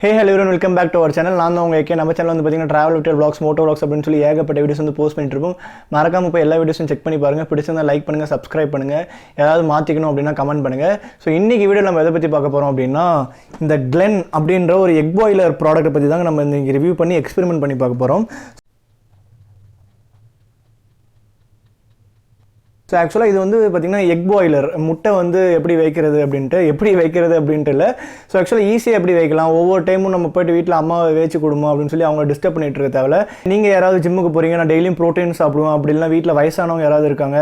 Hey hello everyone, welcome back to our channel. நான் தான் உங்க ஏகே. நம்ம சேனல் வந்து பாத்தீங்கன்னா travel hotel vlogs, moto vlogs அப்படினு சொல்லி ஏகப்பட்ட வீடியோஸ் வந்து போஸ்ட் பண்ணிட்டு இருக்கோம். மறக்காம போய் எல்லா வீடியோஸும் செக் பண்ணி பாருங்க. பிடிச்சிருந்தா லைக் பண்ணுங்க, சப்ஸ்கிரைப் பண்ணுங்க. ஏதாவது மாத்திக்கணும் அப்படினா கமெண்ட் பண்ணுங்க. சோ இன்னைக்கு வீடியோல நம்ம எதை பத்தி பார்க்க போறோம் அப்படினா இந்த Glen அப்படிங்கற ஒரு egg boiler ப்ராடக்ட் பத்தி தான் நம்ம இன்னைக்கு ரிவ்யூ பண்ணி எக்ஸ்பெரிமென்ட் பண்ணி பார்க்க போறோம். So actually இது வந்து பாத்தீங்கன்னா egg boiler முட்டை வந்து எப்படி வைக்கிறது அப்படின்ட்டு இல்ல. So actually ஈஸியா எப்படி வைக்கலாம், ஒவ்வொரு டைமும் நம்ம போய்ட்டு வீட்ல அம்மாவை வேச்சு கொடுமா அப்படினு சொல்லி அவங்கள டிஸ்டர்ப் பண்ணிட்டு இருக்க தேவல. நீங்க யாராவது ஜிம்முக்கு போறீங்க, நான் டெய்லியும் புரோட்டீன் சாப்பிடுவேன் அப்படி இல்லனா வீட்ல வயசானவங்க யாராவது இருக்காங்க,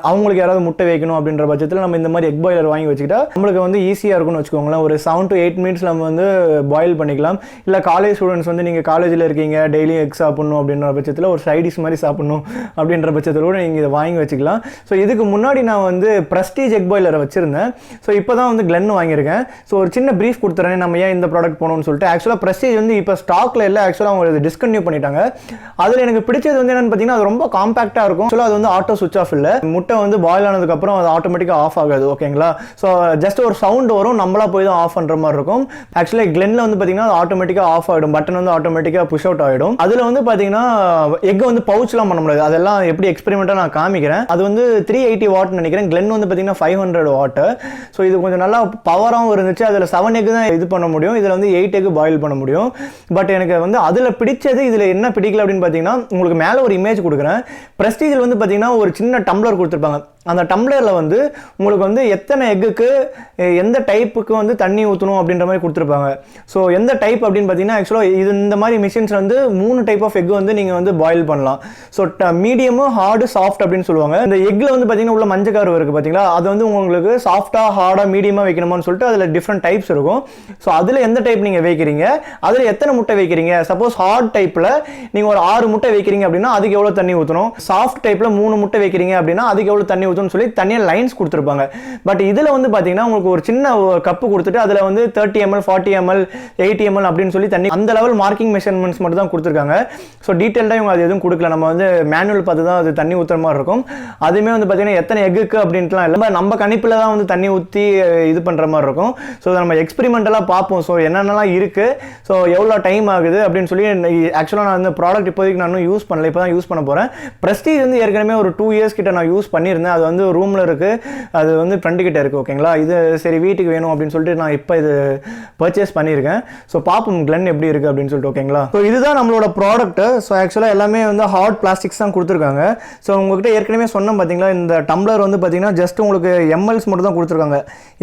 அவங்களுக்கு யாராவது முட்டை வைக்கணும் அப்படின்ற பட்சத்துல நம்ம இந்த மாதிரி egg boiler வாங்கி வச்சிட்டா நமக்கு வந்து ஈஸியா இருக்கும்னு வெச்சுக்கோங்களேன். ஒரு 7 to 8 மினிட்ஸ் நம்ம வந்து பாயில் பண்ணிக்கலாம். இல்ல காலேஜ் ஸ்டூடண்ட்ஸ் வந்து நீங்க காலேஜ்ல இருக்கீங்க, டெய்லி எக் சாப்பிடணும் அப்படின்ற பட்சத்துல ஒரு சைட் டிஷ் மாதிரி சாப்பிடணும் அப்படின்ற பட்சத்துல கூட நீங்க இத வாங்கி வச்சுக்கலாம். சோ இதுக்கு முன்னாடி நான் வந்து பிரஸ்டீஜ் எக் பாய்லரை வச்சிருந்தேன். ஸோ இப்போ தான் வந்து Glen வாங்கியிருக்கேன். ஸோ ஒரு சின்ன ப்ரீஃப் கொடுத்துறேன் நம்ம ஏன் இந்த ப்ராடக்ட் போகணும்னு சொல்லிட்டு. ஆக்சுவலாக பிரஸ்டீஜ் வந்து இப்போ ஸ்டாக்ல இல்லை, ஆக்சுவலாக அவங்க டிஸ்கன்டினியூ பண்ணிட்டாங்க. அதில் எனக்கு பிடிச்சது வந்து என்னன்னு பார்த்தீங்கன்னா அது ரொம்ப காம்பாக்டாக இருக்கும். ஆக்சுவலாக அது வந்து ஆட்டோ சுவிச் ஆஃப் இல்லை, முட்டை வந்து பாயில் ஆனதுக்கப்புறம் அது ஆட்டோமேட்டிக்காக ஆஃப் ஆகாது. ஓகேங்களா? ஸோ ஜஸ்ட் ஒரு சவுண்ட் வரும், நம்மளா போய் தான் ஆஃப் பண்ணுற மாதிரி இருக்கும். ஆக்சுவலாக Glenல வந்து பார்த்தீங்கன்னா அது ஆட்டோமேட்டிக்காக ஆஃப் ஆகிடும், பட்டன் வந்து ஆட்டோமேட்டிக்காக புஷ் அவுட் ஆகிடும். அதில் வந்து பார்த்தீங்கன்னா எக் வந்து பவுச்லாம் பண்ண முடியாது. அதெல்லாம் எப்படி எக்ஸ்பெரிமெண்ட்டாக நான் காமிக்கிறேன். அது வந்து 380 வாட் நினைக்கிறேன். Glen வந்து பார்த்தீங்கன்னா 500 வாட். ஸோ இது கொஞ்சம் நல்லா பவராகவும் இருந்துச்சு. அதில் 7 எக் தான் இது பண்ண முடியும், இதில் வந்து 8 எக் பாயில் பண்ண முடியும். பட் எனக்கு வந்து அதில் பிடிச்சது, இதில் என்ன பிடிக்கல அப்படின்னு பார்த்தீங்கன்னா, உங்களுக்கு மேலே ஒரு இமேஜ் கொடுக்குறேன். பிரஸ்டீஜில் வந்து பார்த்தீங்கன்னா ஒரு சின்ன டம்ளர் கொடுத்துருப்பாங்க. அந்த டம்ளரில் வந்து உங்களுக்கு வந்து எத்தனை எக்குக்கு எந்த டைப்புக்கு வந்து தண்ணி ஊற்றணும் அப்படின்ற மாதிரி கொடுத்துருப்பாங்க. ஸோ எந்த டைப் அப்படின்னு பார்த்தீங்கன்னா, ஆக்சுவலாக இது இந்த மாதிரி மிஷின்ஸ் வந்து 3 டைப் ஆஃப் எக் வந்து நீங்கள் வந்து பாயில் பண்ணலாம். ஸோ மீடியமும் ஹார்டு சாஃப்ட் அப்படின்னு சொல்லுவாங்க. இந்த எக்கில் வந்து பார்த்தீங்கன்னா உள்ள மஞ்சக்காரம் இருக்குது பார்த்தீங்களா, அது வந்து உங்களுக்கு சாஃப்டாக ஹார்டாக மீடியமாக வைக்கணுமான்னு சொல்லிட்டு அதில் டிஃப்ரெண்ட் டைப்ஸ் இருக்கும். ஸோ அதில் எந்த டைப் நீங்கள் வைக்கிறீங்க, அதில் எத்தனை முட்டை வைக்கிறீங்க. சப்போஸ் ஹார்ட் டைப்பில் நீங்கள் ஒரு 6 முட்டை வைக்கிறீங்க அப்படின்னா அதுக்கு எவ்வளோ தண்ணி ஊற்றணும். சாஃப்ட் டைப்பில் 3 முட்டை வைக்கிறீங்க அப்படின்னா அதுக்கு எவ்வளோ தண்ணி சொல்லி தனியா லைன்ஸ் கொடுத்திருப்பாங்க. பட் இதுல வந்து பாத்தீங்கன்னா உங்களுக்கு ஒரு சின்ன கப்பு கொடுத்துட்டு அதுல வந்து 30 ml 40 ml 80 ml அப்படின்னு சொல்லி தண்ணி அந்த லெவல் மார்க்கிங் மெஷர்மெண்ட்ஸ் மட்டும் தான் கொடுத்திருக்காங்க. ஸோ டீடைல்டா இவங்க அது எதுவும் கொடுக்கல, நம்ம வந்து மேனுவல் பார்த்து தான் அது தண்ணி ஊத்துற மாதிரி இருக்கும். அதுமே வந்து பாத்தீங்கன்னா எத்தனை எக்குக்கு அப்படின்ட்டுலாம் இல்லை, நம்ம கணிப்பில் தான் வந்து தண்ணி ஊற்றி இது பண்ற மாதிரி இருக்கும். ஸோ நம்ம எக்ஸ்பெரிமெண்டலா பார்ப்போம். ஸோ என்னென்னலாம் இருக்கு, ஸோ எவ்வளோ டைம் ஆகுது அப்படின்னு சொல்லி. ஆக்சுவலாக நான் இந்த ப்ராடக்ட் இப்போதைக்கு நான் யூஸ் பண்ணல, இப்போ தான் யூஸ் பண்ண போறேன். பிரஸ்டீஜ் வந்து ஏற்கனவே ஒரு 2 இயர்ஸ் கிட்ட நான் யூஸ் பண்ணியிருந்தேன். அது வந்து ரூம்ல இருக்கு, அது வந்து ஃப்ரெண்ட் கிட்ட இருக்கு. ஓகேங்களா? இது சரி வீட்டுக்கு வேணும் அப்படின்னு சொல்லிட்டு நான் இப்போ இது பர்ச்சேஸ் பண்ணியிருக்கேன். ஸோ பாப்போம் Glen எப்படி இருக்கு அப்படின்னு சொல்லிட்டு. ஓகேங்களா? ஸோ இதுதான் நம்மளோட ப்ராடக்ட். ஸோ ஆக்சுவலாக எல்லாமே வந்து ஹார்ட் பிளாஸ்டிக்ஸ் தான் கொடுத்துருக்காங்க. ஸோ உங்ககிட்ட ஏற்கனவே சொன்னோம் பார்த்தீங்களா, இந்த டம்ளர் வந்து பார்த்தீங்கன்னா ஜஸ்ட் உங்களுக்கு எம்எல்ஸ் மட்டும் தான் கொடுத்துருக்காங்க.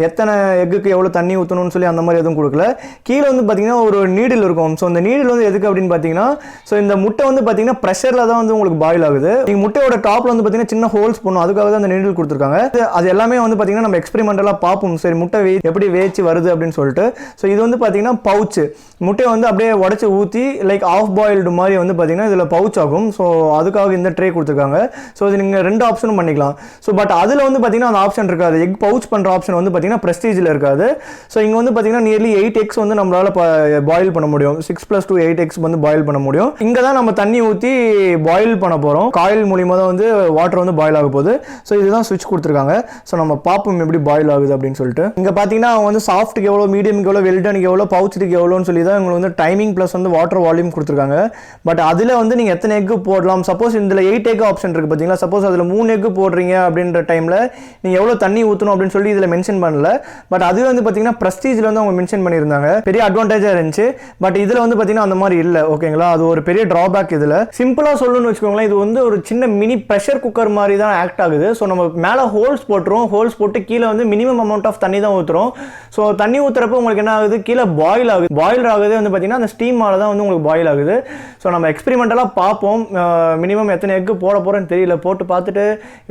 எத்தனை எக்குக்கு எவ்வளோ தண்ணி ஊற்றணும்னு சொல்லி அந்த மாதிரி எதுவும் கொடுக்கல. கீழே வந்து பார்த்தீங்கன்னா ஒரு நீடில் இருக்கும். ஸோ இந்த நீடில் வந்து எதுக்கு அப்படின்னு பார்த்தீங்கன்னா, ஸோ இந்த முட்டை வந்து பார்த்தீங்கன்னா ப்ரெஷரில் தான் வந்து உங்களுக்கு பாயில் ஆகுது. நீங்கள் முட்டையோட டாப்ல வந்து பார்த்தீங்கன்னா சின்ன ஹோல்ஸ் பண்ணும், அதுக்காக தான் அந்த நீடில் கொடுத்துருக்காங்க. அது எல்லாமே வந்து பாத்தீங்கன்னா நம்ம எக்ஸ்பெரிமெண்டலா பார்ப்போம். சரி முட்டை எப்படி வேச்சு வருது அப்படின்னு சொல்லிட்டு. ஸோ இது வந்து பாத்தீங்கன்னா பவுச், முட்டையை வந்து அப்படியே உடச்சி ஊற்றி லைக் ஆஃப் பாயில்டு மாதிரி வந்து பாத்தீங்கன்னா இதில் பவுச் ஆகும். ஸோ அதுக்காக இந்த ட்ரே கொடுத்துருக்காங்க. ஸோ இது நீங்கள் 2 ஆப்ஷனும் பண்ணிக்கலாம். ஸோ பட் அதில் வந்து பார்த்தீங்கன்னா அந்த ஆப்ஷன் இருக்காது. எக் பவுச் பண்ணுற ஆப்ஷன் வந்து பார்த்தீங்கன்னா பிரஸ்டீஜில் இருக்காது. ஸோ இங்கே வந்து பார்த்தீங்கன்னா நியர்லி 8 எக்ஸ் வந்து நம்மளால பாயில் பண்ண முடியும். 6 + 2 8 எக்ஸ் வந்து பாயில் பண்ண முடியும். இங்கே தான் நம்ம தண்ணி ஊற்றி பாயில் பண்ண போகிறோம். காயில் மூலியமாக தான் வந்து வாட்டர் வந்து பாயில் ஆக போகுது. ஸோ இதுதான் சுவிட்ச் கொடுத்துருக்காங்க. ஸோ நம்ம பார்ப்போம் எப்படி பாயில் ஆகுது அப்படின்னு சொல்லிட்டு. இங்கே பார்த்தீங்கன்னா அவங்க வந்து சாஃப்ட்டுக்கு எவ்வளோ, மீடியமுக்கு எவ்வளோ, வெல்டனுக்கு எவ்வளோ, பவுச்சுக்கு எவ்வளோன்னு சொல்லி தான் உங்களுக்கு வந்து டைமிங் ப்ளஸ் வந்து வாட்டர் வால்யூம் கொடுத்துருக்காங்க. பட் அதில் வந்து நீங்கள் எத்தனை எக்கு போடலாம், சப்போஸ் இதில் 8 எக் ஆப்ஷன் இருக்குது பார்த்தீங்களா, சப்போஸ் அதில் 3 எக்கு போடுறீங்க அப்படின்ற டைமில் நீங்கள் எவ்வளோ தண்ணி ஊற்றணும் அப்படின்னு சொல்லி இதில் மென்ஷன் பண்ணல. பட் அது வந்து பார்த்தீங்கன்னா பிரஸ்டீஜில் வந்து அவங்க மென்ஷன் பண்ணியிருந்தாங்க. பெரிய அட்வான்டேஜாக இருந்துச்சு. பட் இதில் வந்து பார்த்தீங்கன்னா அந்த மாதிரி இல்லை. ஓகேங்களா? அது ஒரு பெரிய ட்ராபேக். இதில் சிம்பிளாக சொல்லணும்னு வச்சுக்கோங்களேன், இது வந்து ஒரு சின்ன மினி ப்ரெஷர் குக்கர் மாதிரி தான் ஆக்ட் ஆகுது. ஸோ நம்ம மேலே ஹோல்ஸ் போட்டுரும், ஹோல்ஸ் போட்டு கீழே வந்து மினிமம் அமௌண்ட் ஆஃப் தண்ணி தான் ஊற்றுறோம். ஸோ தண்ணி ஊற்றுறப்ப உங்களுக்கு என்ன ஆகுது, கீழே பாயில் ஆகுது. பாயில் ஆகுது வந்து பார்த்தீங்கன்னா அந்த ஸ்டீமால தான் வந்து உங்களுக்கு பாயில் ஆகுது. ஸோ நம்ம எக்ஸ்பெரிமெண்டலாக பார்ப்போம். மினிமம் எத்தனை எக்கு போட போகிறேன்னு தெரியல, போட்டு பார்த்துட்டு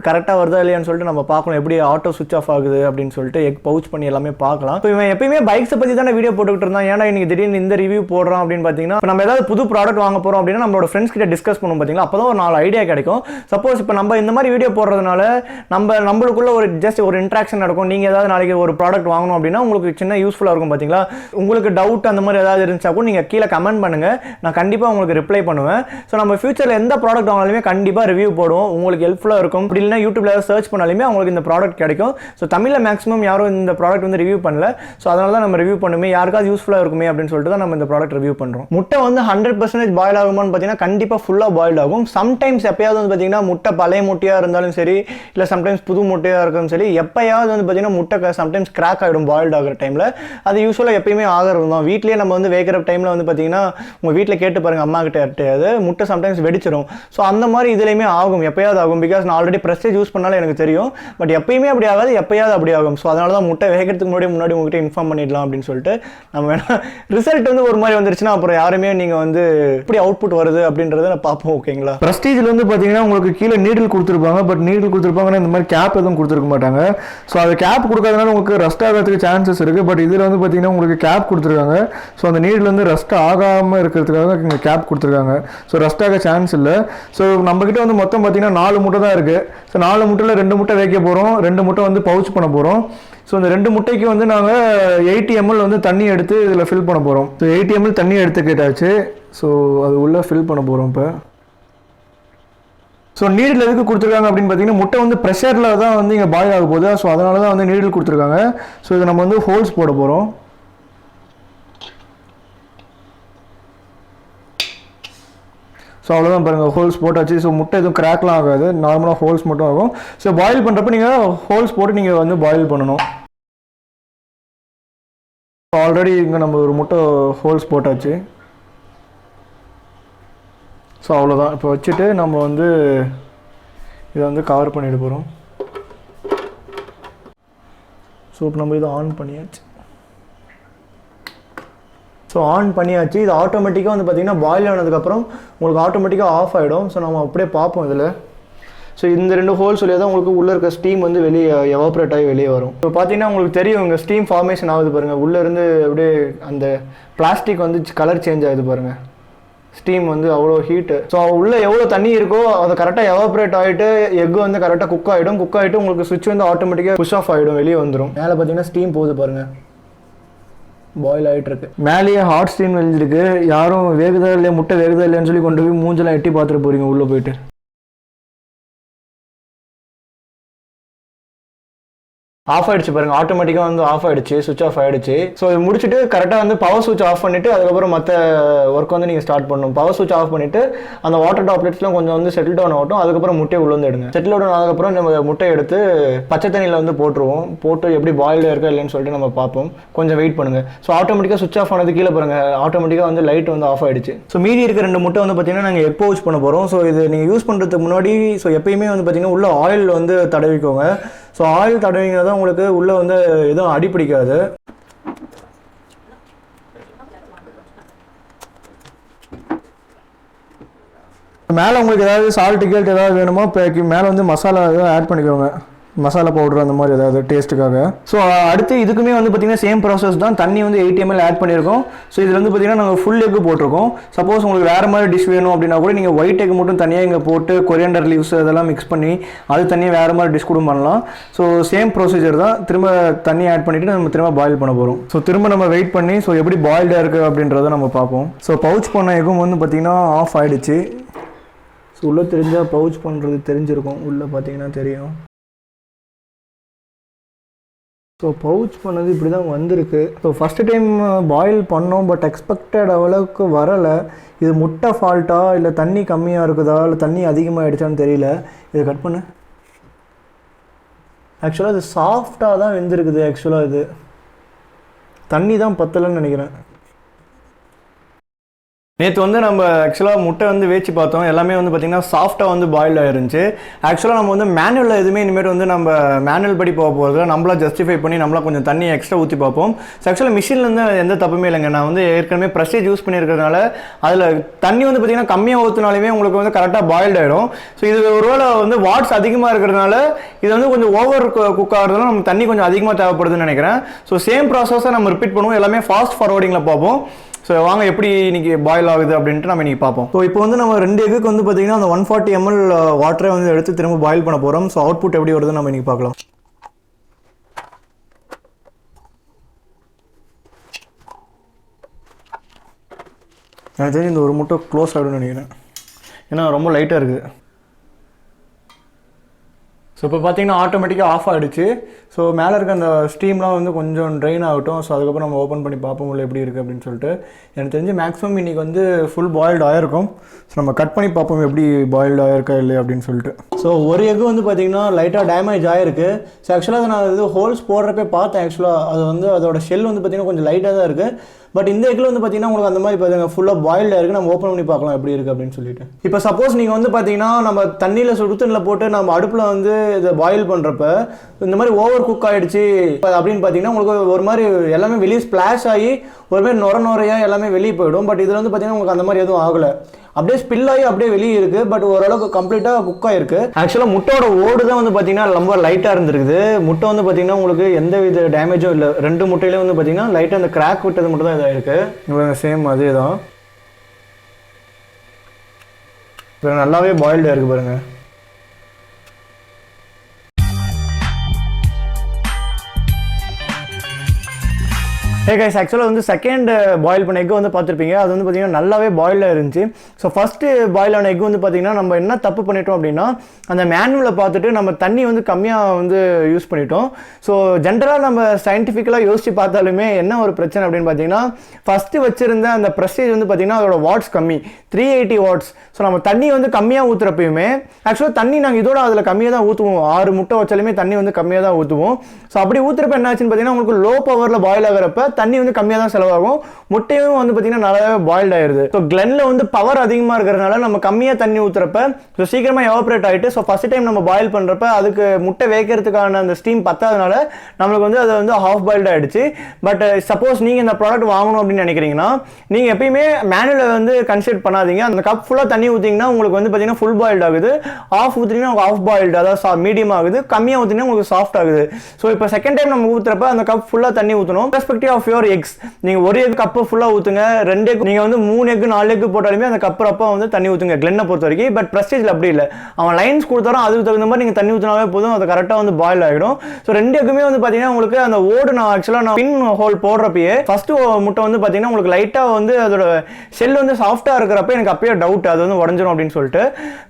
கரெக்டாக வருதா இல்லையான்னு சொல்லிட்டு நம்ம பார்க்கணும். எப்படி ஆட்டோ சுவிச் ஆஃப் ஆகுது அப்படின்னு சொல்லிட்டு எக் பவுச் பண்ணி எல்லாமே பார்க்கலாம். இப்போ இவன் எப்பயுமே பைக்ஸை பற்றி தானே வீடியோ போட்டுக்கிட்டு இருந்தான், ஏன்னா இன்னைக்கு திடீர்னு இந்த ரிவ்யூ போடுறோம் அப்படின்னு பார்த்தீங்கன்னா, நம்ம ஏதாவது புது ப்ராடக்ட் வாங்க போகிறோம் அப்படின்னா நம்மளோட ஃப்ரெண்ட்ஸ் கிட்ட டிஸ்கஸ் பண்ணுவோம் பார்த்தீங்களா, அப்போ தான் ஒரு 4 ஐடியா கிடைக்கும். சப்போஸ் இப்போ நம்ம இந்த மாதிரி வீடியோ போடுறதுனால நம்மளுக்குள்ள ஒரு ஜஸ்ட் ஒரு இன்ட்ராக்ஷன் நடக்கும். நீங்கள் ஏதாவது நாளைக்கு ஒரு ப்ராடக்ட் வாங்கணும் அப்படின்னா உங்களுக்கு சின்ன யூஸ்ஃபுல்லாக இருக்கும் பார்த்தீங்களா. உங்களுக்கு டவுட் அந்த மாதிரி ஏதாவது ஏதாவது இருந்துச்சா கூட நீங்கள் கீழே கமெண்ட் பண்ணுங்கள், நான் கண்டிப்பாக உங்களுக்கு ரிப்ளை பண்ணுவேன். ஸோ நம்ம ஃபியூச்சரில் எந்த ப்ராடக்ட் வாங்கினாலுமே கண்டிப்பாக ரிவ்யூ போடுவோம், உங்களுக்கு ஹெல்ப்ஃபுல்லாக இருக்கும். அப்படி இல்லைனா யூடியூப்ல ஏதாவது சர்ச் பண்ணாலுமே உங்களுக்கு இந்த ப்ராடக்ட் கிடைக்கும். ஸோ தமிழில் மேக்ஸிமம் யாரும் இந்த ப்ராடக்ட் வந்து ரிவ்யூ பண்ணல, ஸோ அதனால தான் நம்ம ரிவ்யூ பண்ணுமே, யாருக்காவது யூஸ்ஃபுல்லாக இருக்குமே அப்படின்னு சொல்லிட்டு தான் நம்ம இந்த ப்ராடக்ட் ரிவ்யூ பண்ணுறோம். முட்டை வந்து 100% பாயில் ஆகுமான்னு பார்த்தீங்கன்னா கண்டிப்பாக ஃபுல்லாக பாயில் ஆகும். சம்டைம்ஸ் எப்பயாவது வந்து பார்த்தீங்கன்னா முட்டை பழைய முட்டையாக இருந்தாலும் சரி, இல்லை சம்டைம்ஸ் புது முட்டையாக இருந்தாலும் சரி, எப்பயாவது வந்து பார்த்தீங்கன்னா முட்டை சம்டைம்ஸ் கிராக் ஆகிடும் பாயில்ட் ஆகிற டைமில். அது யூஸ்வலாக எப்பயுமே ஆகிறது தான். வீட்லேயே நம்ம வந்து வேகிற டைமில் வந்து பார்த்தீங்கன்னா உங்கள் வீட்டில் கேட்டு பாருங்கள், அம்மா கிட்ட யார்ட்டையாவது, முட்டை சம்டைம்ஸ் வெடிச்சிடும். ஸோ அந்த மாதிரி இதுலையுமே ஆகும், எப்பயாவது ஆகும். பிகாஸ் நான் ஆல்ரெடி ப்ரெஸ்டேஜ் யூஸ் பண்ணாலும் எனக்கு தெரியும். பட் எப்பயுமே அப்படி ஆகாது, எப்பயாவது அப்படி ஆகும். ஸோ அதனால தான் முட்டை வேகிறதுக்கு முன்னாடி உங்ககிட்ட இன்ஃபார்ம் பண்ணிடலாம் அப்படின்னு சொல்லிட்டு நம்ம வேணா ரிசல்ட் வந்து ஒரு மாதிரி வந்துருச்சுன்னா அப்புறம் யாருமே நீங்கள் வந்து எப்படி அவுட்புட் வருது அப்படின்றத நான் பார்ப்போம். ஓகேங்களா? ப்ரெஸ்டீஜில் வந்து பார்த்தீங்கன்னா உங்களுக்கு கீழே நீடில் கொடுத்துருப்பாங்க. பட் நீடில் கொடுத்துருப்பாங்கன்னா இந்த மாதிரி கேப் எதுவும் கொடுத்துருக்க மாட்டாங்க. ஸோ அது கேப் கொடுக்காதனால உங்களுக்கு ரஸ்ட் ஆகிறதுக்கு சான்சஸ் இருக்குது. பட் இதில் வந்து பார்த்தீங்கன்னா உங்களுக்கு கேப் கொடுத்துருக்காங்க. ஸோ அந்த நீடில் வந்து ரஸ்ட் ஆகாமல் இருக்கிறதுக்காக இங்கே கேப் கொடுத்துருக்காங்க. ஸோ ரஸ்ட் ஆக சான்ஸ் இல்லை. ஸோ நம்மக்கிட்ட வந்து மொத்தம் பார்த்தீங்கன்னா 4 முட்டை தான் இருக்குது. ஸோ 4 முட்டையில் 2 முட்டை வைக்க போகிறோம், 2 முட்டை வந்து பவுச் பண்ண போகிறோம். ஸோ இந்த 2 முட்டைக்கு வந்து நாங்கள் 80 ml வந்து தண்ணி எடுத்து இதில் ஃபில் பண்ண போகிறோம். ஸோ 80 ml தண்ணி எடுத்துக்கிட்டாச்சு. ஸோ அது உள்ளே ஃபில் பண்ண போகிறோம் இப்போ. ஸோ நீடில் எதுக்கு கொடுத்துருக்காங்க அப்படின்னு பார்த்தீங்கன்னா முட்டை வந்து ப்ரெஷரில் தான் வந்து இங்கே பாயில் ஆக போகுது. ஸோ அதனால தான் வந்து நீடில் கொடுத்துருக்காங்க. ஸோ இதை நம்ம வந்து ஹோல்ஸ் போட போகிறோம். ஸோ அவ்வளோதான் பாருங்கள், ஹோல்ஸ் போட்டாச்சு. ஸோ முட்டை எதுவும் கிராக்லாம் ஆகாது, நார்மலாக ஹோல்ஸ் மட்டும் ஆகும். ஸோ பாயில் பண்ணுறப்ப நீங்கள் ஹோல்ஸ் போட்டு நீங்கள் வந்து பாயில் பண்ணணும். ஆல்ரெடி இங்கே நம்ம ஒரு முட்டை ஹோல்ஸ் போட்டாச்சு. ஸோ அவ்வளோதான். இப்போ வச்சுட்டு நம்ம வந்து இதை வந்து கவர் பண்ணிட்டு போகிறோம். ஸோ இப்போ நம்ம இதை ஆன் பண்ணியாச்சு. ஸோ ஆன் பண்ணியாச்சு. இது ஆட்டோமேட்டிக்காக வந்து பார்த்திங்கன்னா பாயில் ஆனதுக்கப்புறம் உங்களுக்கு ஆட்டோமேட்டிக்காக ஆஃப் ஆகிடும். ஸோ நம்ம அப்படியே பார்ப்போம் இதில். ஸோ இந்த 2 ஹோல்ஸ் வழியாக தான் உங்களுக்கு உள்ளே இருக்க ஸ்டீம் வந்து வெளியே எவாப்ரேட் ஆகி வெளியே வரும். இப்போ பார்த்தீங்கன்னா உங்களுக்கு தெரியும் இங்கே ஸ்டீம் ஃபார்மேஷன் ஆகுது பாருங்கள். உள்ளேருந்து அப்படியே அந்த பிளாஸ்டிக் வந்து கலர் சேஞ்ச் ஆகுது பாருங்கள். ஸ்டீம் வந்து அவ்வளோ ஹீட்டு. ஸோ உள்ளே எவ்வளோ தண்ணி இருக்கோ அதை கரெக்டாக எவாப்ரேட் ஆகிட்டு எக்கு வந்து கரெக்டாக குக் ஆகிட்டு உங்களுக்கு சுவிட்ச் வந்து ஆட்டோமேட்டிக்காக புஷ் ஆஃப் ஆகிடும், வெளியே வந்துடும். மேலே பார்த்தீங்கன்னா ஸ்டீம் போகுது பாருங்கள், பாயில் ஆகிட்டு இருக்கு. மேலேயே ஹாட் ஸ்டீம் வெளிஞ்சிருக்கு. யாரும் வேகுதா இல்லையா, முட்டை வேகுதா இல்லையான்னு சொல்லி கொண்டு போய் மூஞ்செல்லாம் எட்டி பார்த்துட்டு போறீங்க உள்ளே போயிட்டு. ஆஃப் ஆயிடுச்சு பாருங்க, ஆட்டோமேட்டிக்காக வந்து ஆஃப் ஆயிடுச்சு, சுவிச் ஆஃப் ஆயிடுச்சு. ஸோ இது முடிச்சுட்டு கரெக்டாக வந்து பவர் சுவிச் ஆஃப் பண்ணிட்டு அதுக்கப்புறம் மற்ற ஒர்க் வந்து நீங்கள் ஸ்டார்ட் பண்ணணும். பவர் சுவிச் ஆஃப் பண்ணிட்டு அந்த வாட்டர் டாப்லெட்ஸ்லாம் கொஞ்சம் வந்து செட்டில் டவுன் ஆகட்டும். அதுக்கப்புறம் முட்டையை உள்ள வந்து எடுங்க. செட்டில் டவுன் ஆனதுக்கப்புறம் நம்ம முட்டையை எடுத்து பச்சை தண்ணியில் வந்து போட்டுருவோம். போட்டு எப்படி பாயில்டாக இருக்கா இல்லைன்னு சொல்லிட்டு நம்ம பார்ப்போம். கொஞ்சம் வெயிட் பண்ணுங்க. ஸோ ஆட்டோமேட்டிக்காக சுவிச் ஆஃப் ஆனது கீழே பாருங்க, ஆட்டோமேட்டிக்காக வந்து லைட் வந்து ஆஃப் ஆயிடுச்சு. ஸோ மீதி இருக்க 2 முட்டை வந்து பார்த்தீங்கன்னா நாங்கள் எக் பவுச் பண்ண போகிறோம். ஸோ இது நீங்கள் யூஸ் பண்ணுறதுக்கு முன்னாடி ஸோ எப்பயுமே வந்து பார்த்தீங்கன்னா உள்ள ஆயில் வந்து தடவிக்கோங்க. ஸோ ஆயில் தடவிங்க தான் உங்களுக்கு உள்ளே வந்து எதுவும் அடிப்பிடிக்காது. மேலே உங்களுக்கு ஏதாவது சால்ட் கேல்ட் ஏதாவது வேணுமோ மேலே வந்து மசாலா ஏதாவது ஆட் பண்ணிக்கோங்க, மசாலா பவுடர் அந்த மாதிரி ஏதாவது டேஸ்ட்டுக்காக. ஸோ அடுத்து இதுக்குமே வந்து பார்த்தீங்கன்னா சேம் ப்ராசஸ் தான். தண்ணி வந்து 80 ml ஆட் பண்ணியிருக்கோம். ஸோ இதில் வந்து பார்த்தீங்கன்னா நாங்கள் ஃபுல் எக்கு போட்டிருக்கோம். சப்போஸ் உங்களுக்கு வேறு மாதிரி டிஷ் வேணும் அப்படின்னா கூட நீங்கள் ஒயிட் எக் மட்டும் தனியாக இங்கே போட்டு கொரியண்டர் லீவ்ஸ் அதெல்லாம் மிக்ஸ் பண்ணி அது தனியாக வேறு மாதிரி டிஷ் கூட பண்ணலாம். ஸோ சேம் ப்ரொசீஜர் தான். திரும்ப தண்ணி ஆட் பண்ணிவிட்டு நம்ம திரும்ப பாயில் பண்ண போகிறோம். ஸோ திரும்ப நம்ம வெயிட் பண்ணி ஸோ எப்படி பாயில்டாக இருக்குது அப்படின்றத நம்ம பார்ப்போம். ஸோ பவுச் பண்ண எக்கும் வந்து பார்த்திங்கன்னா ஆஃப் ஆகிடுச்சு. ஸோ உள்ளே தெரிஞ்சால் பவுச் பண்ணுறது தெரிஞ்சிருக்கும், உள்ளே பார்த்தீங்கன்னா தெரியும். ஸோ பவுச் பண்ணது இப்படி தான் வந்திருக்கு. ஸோ ஃபஸ்ட்டு டைம் பாயில் பண்ணோம், பட் எக்ஸ்பெக்டட் அளவுக்கு வரலை. இது முட்டை ஃபால்ட்டா இல்லை தண்ணி கம்மியாக இருக்குதா இல்லை தண்ணி அதிகமாகிடுச்சான்னு தெரியல. இதை கட் பண்ணு. ஆக்சுவலாக இது சாஃப்டாக தான் வெந்திருக்குது. ஆக்சுவலாக இது தண்ணி தான் பத்தலைன்னு நினைக்கிறேன். நேற்று வந்து நம்ம ஆக்சுவலாக முட்டை வந்து வேச்சு பார்த்தோம். எல்லாமே வந்து பார்த்திங்கன்னா சாஃப்டாக வந்து பாயில் ஆயிருந்துச்சு. ஆக்சுவலாக நம்ம வந்து மேனுவலில் எதுவுமே இனிமேல் வந்து நம்ம மேனுவல் படி போக போகிறது, நம்மளா ஜஸ்டிஃபை பண்ணி நம்மளா கொஞ்சம் தண்ணி எக்ஸ்ட்ரா ஊற்றி பார்ப்போம். ஸோ ஆக்சுவலாக மிஷின்லேருந்து எந்த தப்புமே இல்லைங்க. நான் வந்து ஏற்கனவே ப்ரெஸ்டேஜ் யூஸ் பண்ணியிருக்கிறதுனால அதில் தண்ணி வந்து பார்த்திங்கன்னா கம்மியாக ஊற்றினாலுமே உங்களுக்கு வந்து கரெக்டாக பாயில்ட் ஆகிடும். ஸோ இது ஒருவேளை வந்து வாட்ஸ் அதிகமாக இருக்கிறதுனால இது வந்து கொஞ்சம் ஓவர் குக் ஆகிறதுனால நம்ம தண்ணி கொஞ்சம் அதிகமாக தேவைப்படுதுன்னு நினைக்கிறேன். ஸோ சேம் ப்ராசஸை நம்ம ரிப்பீட் பண்ணுவோம். எல்லாமே ஃபாஸ்ட் ஃபார்வர்டிங்கில் பார்ப்போம். ஸோ வாங்க எப்படி இன்றைக்கி பாயில் ஆகுது அப்படின்ட்டு நம்ம இன்றைக்கி பார்ப்போம். ஸோ இப்போ வந்து நம்ம 2 எக்குக்கு வந்து பார்த்திங்கன்னா அந்த 140 ml வாட்டரை வந்து எடுத்து திரும்ப பாயில் பண்ண போகிறோம். ஸோ அவுட்புட் எப்படி வருதுன்னு நம்ம இன்றைக்கி பார்க்கலாம். எனக்கு தெரிஞ்சு இந்த ஒரு முட்டை க்ளோஸ் ஆகிடும்னு நினைக்கிறேன், ஏன்னா ரொம்ப லைட்டாக இருக்குது. ஸோ இப்போ பார்த்தீங்கன்னா ஆட்டோமேட்டிக்காக ஆஃப் ஆகிடுச்சு. ஸோ மேலே இருக்க அந்த ஸ்டீம்லாம் வந்து கொஞ்சம் ட்ரெயின் ஆகட்டும். ஸோ அதுக்கப்புறம் நம்ம ஓப்பன் பண்ணி பார்ப்போம் உள்ள எப்படி இருக்குது அப்படின்னு சொல்லிட்டு. எனக்கு தெரிஞ்சு மேக்ஸிமம் இன்றைக்கி வந்து ஃபுல் பாயில்டு ஆகிருக்கும். ஸோ நம்ம கட் பண்ணி பார்ப்போம் எப்படி பாயில்டு ஆகிருக்கா இல்லை அப்படின்னு சொல்லிட்டு. ஸோ ஒரு எக்கு வந்து பார்த்திங்கன்னா லைட்டாக டேமேஜ் ஆகிருக்கு. ஸோ ஆக்சுவலாக நான் இது ஹோல்ஸ் போடுறப்பே பார்த்தேன். ஆக்சுவலாக அது வந்து அதோட ஷெல் வந்து பார்த்திங்கன்னா கொஞ்சம் லைட்டாக தான் இருக்குது. பட் இந்த எக்கில் வந்து பார்த்தீங்கன்னா உங்களுக்கு அந்த மாதிரி பார்த்தீங்கன்னா ஃபுல்லாக பாயில்டாக இருக்குது. நம்ம ஓப்பன் பண்ணி பார்க்கலாம் எப்படி இருக்குது அப்படின்னு சொல்லிட்டு. இப்போ சப்போஸ் நீங்கள் வந்து பார்த்தீங்கன்னா நம்ம தண்ணியில் சுடுதண்ணில் போட்டு நம்ம அடுப்பில் வந்து இதை பாயில் பண்ணுறப்ப இந்த மாதிரி ஓவர் குக் ஆகிடுச்சு அப்படின்னு பார்த்தீங்கன்னா உங்களுக்கு ஒரு மாதிரி எல்லாமே வெளியே ஸ்ப்ளாஷ் ஆகி ஒரு மாதிரி நுரையாக எல்லாமே வெளியே போயிடும். பட் இதில் வந்து பார்த்தீங்கன்னா உங்களுக்கு அந்த மாதிரி எதுவும் ஆகலை, அப்படியே ஸ்பில் ஆகி அப்படியே வெளியே இருக்குது. பட் ஓரளவுக்கு கம்ப்ளீட்டாக குக் ஆகிருக்கு. ஆக்சுவலாக முட்டையோட ஓடு தான் வந்து பார்த்தீங்கன்னா ரொம்ப லைட்டாக இருந்திருக்குது. முட்டை வந்து பார்த்தீங்கன்னா உங்களுக்கு எந்த வித டேமேஜும் இல்லை. 2 முட்டையிலே வந்து பார்த்தீங்கன்னா லைட்டாக அந்த கிராக் விட்டது மட்டும் தான் இதாக இருக்குது. சேம் அதே தான், நல்லாவே பாயில்டாக இருக்குது பாருங்கள். ஹே கைஸ், ஆக்சுவலாக வந்து செகண்ட் பாயில் பண்ண எக்கு வந்து பார்த்துருப்பீங்க. அது வந்து பார்த்தீங்கன்னா நல்லாவே பாயிலாக இருந்துச்சு. ஸோ ஃபஸ்ட்டு பாயில் ஆன எக்கு வந்து பார்த்தீங்கன்னா நம்ம என்ன தப்பு பண்ணிட்டோம் அப்படின்னா அந்த மேனுவலில் பார்த்துட்டு நம்ம தண்ணி வந்து கம்மியாக வந்து யூஸ் பண்ணிட்டோம். ஸோ ஜென்ரலாக நம்ம சயின்டிஃபிக்கலாக யோசித்து பார்த்தாலுமே என்ன ஒரு பிரச்சனை அப்படின்னு பார்த்தீங்கன்னா ஃபஸ்ட்டு வச்சுருந்த அந்த ப்ரெஸ்டேஜ் வந்து பார்த்தீங்கன்னா அதோட வாட்ஸ் கம்மி, 380 வாட்ஸ். ஸோ நம்ம தண்ணி வந்து கம்மியாக ஊற்றுறப்பயுமே ஆக்சுவலாக தண்ணி நாங்கள் இதோட அதில் கம்மியாக தான் ஊற்றுவோம். 6 முட்டை வச்சாலுமே தண்ணி வந்து கம்மியாக தான் ஊற்றுவோம். ஸோ அப்படி ஊற்றுறப்ப என்ன ஆச்சுன்னு பார்த்தீங்கன்னா உங்களுக்கு லோ பவரில் பாயில் ஆகிறப்ப தண்ணி வந்து கம்மியாக தான் செலவாகும். முட்டையும் வந்து பார்த்தீங்கன்னா நல்லாவே பாயில்ட் ஆயிடுது. ஸோ கிளெனில் வந்து பவர் அதிகமாக இருக்கிறதுனால நம்ம கம்மியாக தண்ணி ஊற்றுறப்ப ஸோ சீக்கிரமாக எவாப்ரேட் ஆகிட்டு ஸோ ஃபஸ்ட் டைம் நம்ம பாயில் பண்ணுறப்ப அதுக்கு முட்டை வேக்கிறதுக்கான அந்த ஸ்டீம் பத்தாதனால நம்மளுக்கு வந்து அது வந்து ஹாஃப் பாயில்ட் ஆகிடுச்சு. பட் சப்போஸ் நீங்கள் இந்த ப்ராடக்ட் வாங்கணும் அப்படின்னு நினைக்கிறீங்கன்னா நீங்கள் எப்பயுமே மேனுவலை வந்து கன்சிடர் பண்ணாதீங்க. அந்த கப் ஃபுல்லாக தண்ணி ஊற்றிங்கன்னா உங்களுக்கு வந்து பார்த்தீங்கன்னா ஃபுல் பாயில்ட் ஆகுது. ஆஃப் ஊற்றிங்கன்னா உங்களுக்கு ஆஃப் பாயில்டு, அதாவது மீடியம் ஆகுது. கம்மியாக ஊற்றினா உங்களுக்கு சாஃப்ட் ஆகுது. ஸோ இப்போ செகண்ட் டைம் நம்ம ஊற்றுறப்ப அந்த கப் ஃபுல்லாக தண்ணி ஊற்றணும். ரெஸ்பெக்டிவ் ஆஃப் யோர் எக்ஸ், நீங்கள் ஒரு எக் கப்பு ஃபுல்லாக ஊற்றுங்க. 2 எக் நீங்கள் வந்து 3 எக் 4 எக் போட்டாலுமே அந்த கப்பு அப்போ வந்து தண்ணி ஊற்றுங்க கிளென்னை பொறுத்த வரைக்கும். பட் ப்ரெஸ்டேஜில் அப்படி இல்லை, அவன் லைன்ஸ் கொடுத்தாலும் அதுக்கு தகுந்த மாதிரி நீங்கள் தண்ணி ஊற்றினாவே போதும், அது கரெக்டாக வந்து பாயில் ஆகிடும். ஸோ 2 எக்குமே வந்து பார்த்தீங்கன்னா உங்களுக்கு அந்த ஓடு நான் ஆக்சுவலாக நான் பின் ஹோல் போடுறப்பயே ஃபஸ்ட்டு முட்டை வந்து பார்த்தீங்கன்னா உங்களுக்கு லைட்டாக வந்து அதோட ஷெல் வந்து சாஃப்டாக இருக்கிறப்ப எனக்கு அப்பயே டவுட் அது வந்து உடஞ்சிடும் அப்படின்னு சொல்லிட்டு.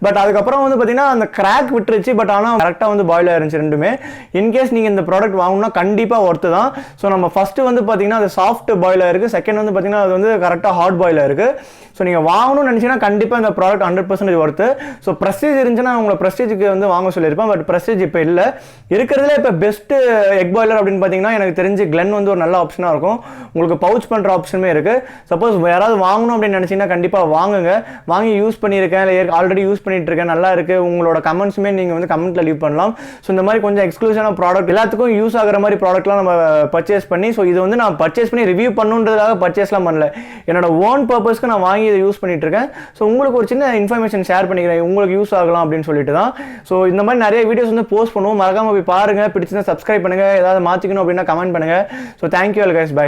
பட் அதுக்கப்புறம் வந்து பார்த்தீங்கன்னா அந்த கிராக் விட்டுருச்சு. பட் ஆனால் கரெக்டாக வந்து பாயில் ஆயிருந்துச்சு ரெண்டுமே. இன்கேஸ் நீங்கள் இந்த ப்ராடக்ட் வாங்கணும்னா கண்டிப்பாக ஒர்த்து தான். ஸோ நம்ம ஃபஸ்ட்டு வந்து பார்த்தீங்கன்னா அது சாஃப்ட் பாயில் ஆயிருக்கு, செகண்ட் வந்து பார்த்தீங்கன்னா அது வந்து கரெக்டாக ஹாட் பாயில் ஆயிருக்கு. ஸோ நீங்கள் வாங்கணும்னு நினச்சிங்கன்னா கண்டிப்பாக இந்த ப்ராடக்ட் 100% ஒர்த்து. ஸோ ப்ரெஸ்டேஜ் இருந்துச்சுன்னா உங்களை ப்ரெஸ்டேஜுக்கு வந்து வாங்க சொல்லியிருப்பேன். பட் ப்ரெஸ்டேஜ் இப்போ இல்லை. இருக்கிறதுல இப்போ பெஸ்ட்டு எக் பாய்லர் அப்படின்னு பார்த்தீங்கன்னா எனக்கு தெரிஞ்சு கிளென் வந்து ஒரு நல்ல ஆப்ஷனாக இருக்கும். உங்களுக்கு பவுச் பண்ணுற ஆப்ஷனுமே இருக்குது. சப்போஸ் யாராவது வாங்கணும் அப்படின்னு நினச்சிங்கன்னா கண்டிப்பாக வாங்குங்க. வாங்கி யூஸ் பண்ணியிருக்கேன், இல்லை ஆல்ரெடி யூஸ் பண்ணிட்டு இருக்கேன், நல்லா இருக்குது, உங்களோட கமெண்ட்ஸுமே நீங்கள் வந்து கமெண்ட்டில் லீவ் பண்ணலாம். ஸோ இந்த மாதிரி கொஞ்சம் எக்ஸ்க்ளூசிவான ப்ராடக்ட் எல்லாத்துக்கும் யூஸ் ஆகிற மாதிரி ப்ராடக்ட்லாம் நம்ம பர்ச்சேஸ் பண்ணி, ஸோ இது வந்து நான் பர்ச்சேஸ் பண்ணி ரிவ்யூ பண்ணுன்றதுக்காக பர்ச்சேஸ்லாம் பண்ணல, என்னோட ஓன் பர்பஸ்க்கு நான் வாங்கி இதை யூஸ் பண்ணிட்டு இருக்கேன். ஸோ உங்களுக்கு ஒரு சின்ன இன்ஃபர்மேஷன் ஷேர் பண்ணிக்கிறேன், உங்களுக்கு யூஸ் ஆகலாம் அப்படின்னு சொல்லிட்டு தான். ஸோ இந்த மாதிரி நிறைய வீடியோஸ் வந்து போஸ்ட் பண்ணுவோம், மறக்காம போய் பாருங்க. பிடிச்சிருந்தா சப்ஸ்கிரைப் பண்ணுங்க, ஏதாவது மாற்றிக்கணும் அப்படின்னா கமெண்ட் பண்ணுங்க. So thank you all guys, by.